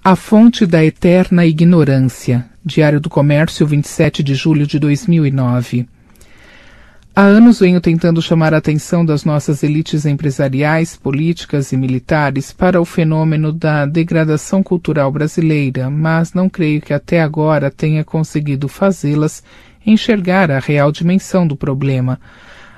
A fonte da eterna ignorância. Diário do Comércio, 27 de julho de 2009. Há anos venho tentando chamar a atenção das nossas elites empresariais, políticas e militares para o fenômeno da degradação cultural brasileira, mas não creio que até agora tenha conseguido fazê-las enxergar a real dimensão do problema,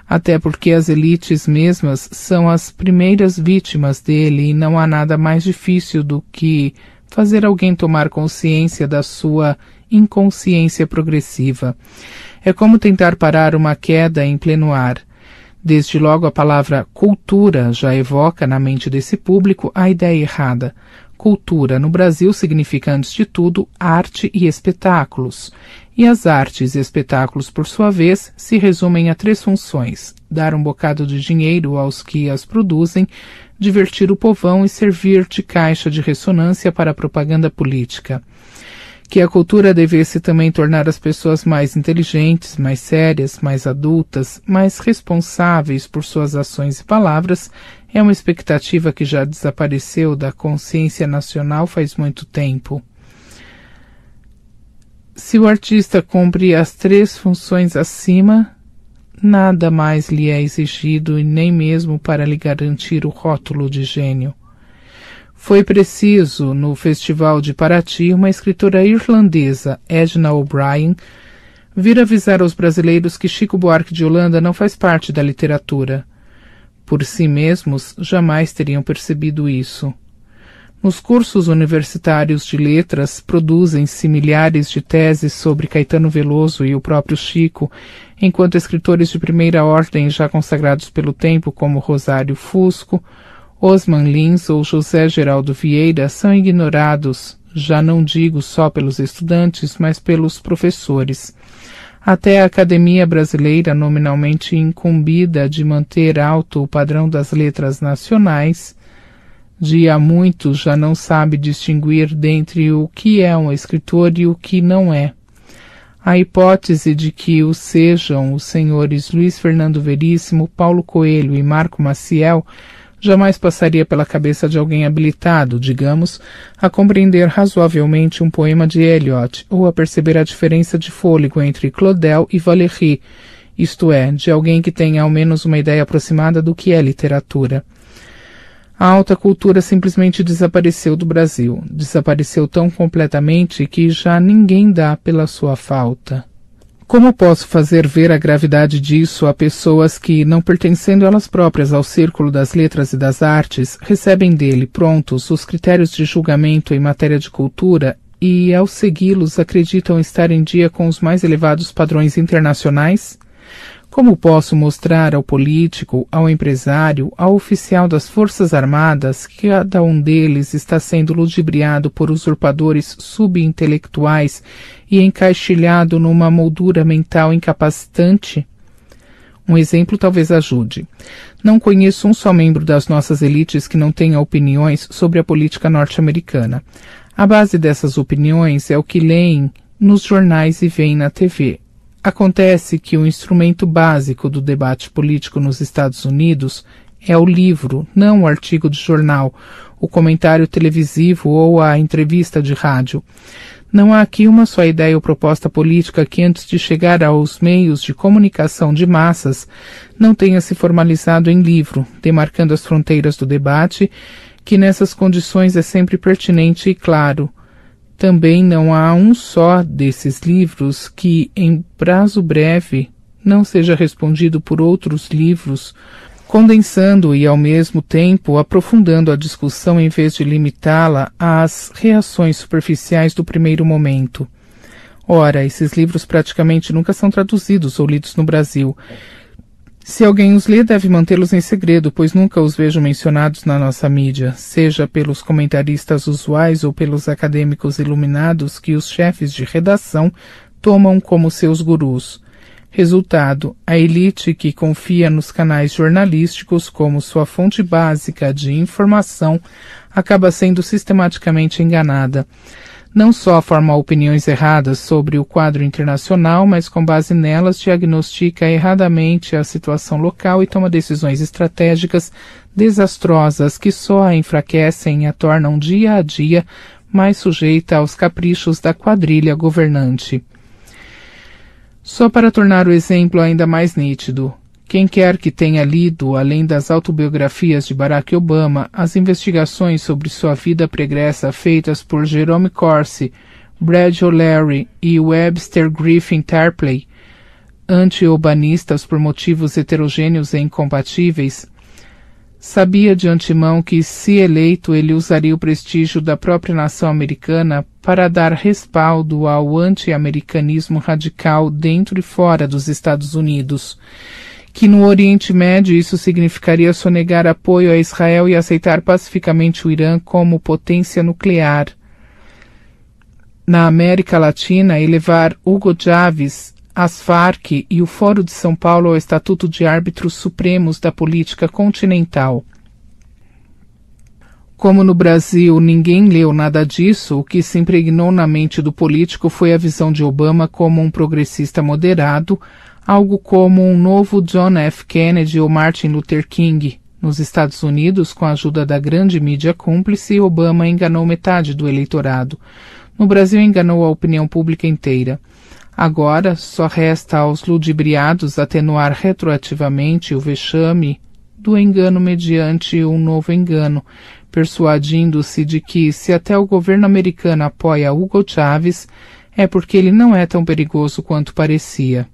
até porque as elites mesmas são as primeiras vítimas dele e não há nada mais difícil do que fazer alguém tomar consciência da sua inconsciência progressiva. É como tentar parar uma queda em pleno ar. Desde logo a palavra cultura já evoca na mente desse público a ideia errada. Cultura no Brasil significa, antes de tudo, arte e espetáculos. E as artes e espetáculos, por sua vez, se resumem a 3 funções: dar um bocado de dinheiro aos que as produzem, divertir o povão e servir de caixa de ressonância para a propaganda política. Que a cultura devesse também tornar as pessoas mais inteligentes, mais sérias, mais adultas, mais responsáveis por suas ações e palavras, é uma expectativa que já desapareceu da consciência nacional faz muito tempo. Se o artista cumpre as 3 funções acima, nada mais lhe é exigido e nem mesmo para lhe garantir o rótulo de gênio. Foi preciso, no Festival de Paraty, uma escritora irlandesa, Edna O'Brien, vir avisar aos brasileiros que Chico Buarque de Holanda não faz parte da literatura. Por si mesmos, jamais teriam percebido isso. Nos cursos universitários de letras, produzem-se milhares de teses sobre Caetano Veloso e o próprio Chico, enquanto escritores de primeira ordem já consagrados pelo tempo, como Rosário Fusco, Osman Lins ou José Geraldo Vieira, são ignorados, já não digo só pelos estudantes, mas pelos professores. Até a Academia Brasileira, nominalmente incumbida de manter alto o padrão das letras nacionais, de há muito já não sabe distinguir dentre o que é um escritor e o que não é. A hipótese de que o sejam os senhores Luiz Fernando Veríssimo, Paulo Coelho e Marco Maciel jamais passaria pela cabeça de alguém habilitado, digamos, a compreender razoavelmente um poema de Eliot ou a perceber a diferença de fôlego entre Claudel e Valéry, isto é, de alguém que tenha ao menos uma ideia aproximada do que é literatura. A alta cultura simplesmente desapareceu do Brasil. Desapareceu tão completamente que já ninguém dá pela sua falta. Como posso fazer ver a gravidade disso a pessoas que, não pertencendo elas próprias ao círculo das letras e das artes, recebem dele, prontos, os critérios de julgamento em matéria de cultura e, ao segui-los, acreditam estar em dia com os mais elevados padrões internacionais? Como posso mostrar ao político, ao empresário, ao oficial das Forças Armadas que cada um deles está sendo ludibriado por usurpadores subintelectuais e encaixilhado numa moldura mental incapacitante? Um exemplo talvez ajude. Não conheço um só membro das nossas elites que não tenha opiniões sobre a política norte-americana. A base dessas opiniões é o que leem nos jornais e veem na TV. Acontece que o instrumento básico do debate político nos Estados Unidos é o livro, não o artigo de jornal, o comentário televisivo ou a entrevista de rádio. Não há aqui uma só ideia ou proposta política que, antes de chegar aos meios de comunicação de massas, não tenha se formalizado em livro, demarcando as fronteiras do debate, que nessas condições é sempre pertinente e claro. Também não há um só desses livros que, em prazo breve, não seja respondido por outros livros, condensando e, ao mesmo tempo, aprofundando a discussão em vez de limitá-la às reações superficiais do primeiro momento. Ora, esses livros praticamente nunca são traduzidos ou lidos no Brasil. Se alguém os lê, deve mantê-los em segredo, pois nunca os vejo mencionados na nossa mídia, seja pelos comentaristas usuais ou pelos acadêmicos iluminados que os chefes de redação tomam como seus gurus. Resultado, a elite que confia nos canais jornalísticos como sua fonte básica de informação acaba sendo sistematicamente enganada. Não só forma opiniões erradas sobre o quadro internacional, mas com base nelas diagnostica erradamente a situação local e toma decisões estratégicas desastrosas que só a enfraquecem e a tornam dia a dia mais sujeita aos caprichos da quadrilha governante. Só para tornar o exemplo ainda mais nítido, quem quer que tenha lido, além das autobiografias de Barack Obama, as investigações sobre sua vida pregressa feitas por Jerome Corsi, Brad O'Leary e Webster Griffin Tarpley, anti-obanistas por motivos heterogêneos e incompatíveis, sabia de antemão que, se eleito, ele usaria o prestígio da própria nação americana para dar respaldo ao anti-americanismo radical dentro e fora dos Estados Unidos, que no Oriente Médio isso significaria sonegar apoio a Israel e aceitar pacificamente o Irã como potência nuclear. Na América Latina, elevar Hugo Chávez, as Farc e o Foro de São Paulo ao estatuto de árbitros supremos da política continental. Como no Brasil ninguém leu nada disso, o que se impregnou na mente do político foi a visão de Obama como um progressista moderado, algo como um novo John F. Kennedy ou Martin Luther King. Nos Estados Unidos, com a ajuda da grande mídia cúmplice, Obama enganou metade do eleitorado. No Brasil, enganou a opinião pública inteira. Agora, só resta aos ludibriados atenuar retroativamente o vexame do engano mediante um novo engano, persuadindo-se de que, se até o governo americano apoia Hugo Chávez, é porque ele não é tão perigoso quanto parecia.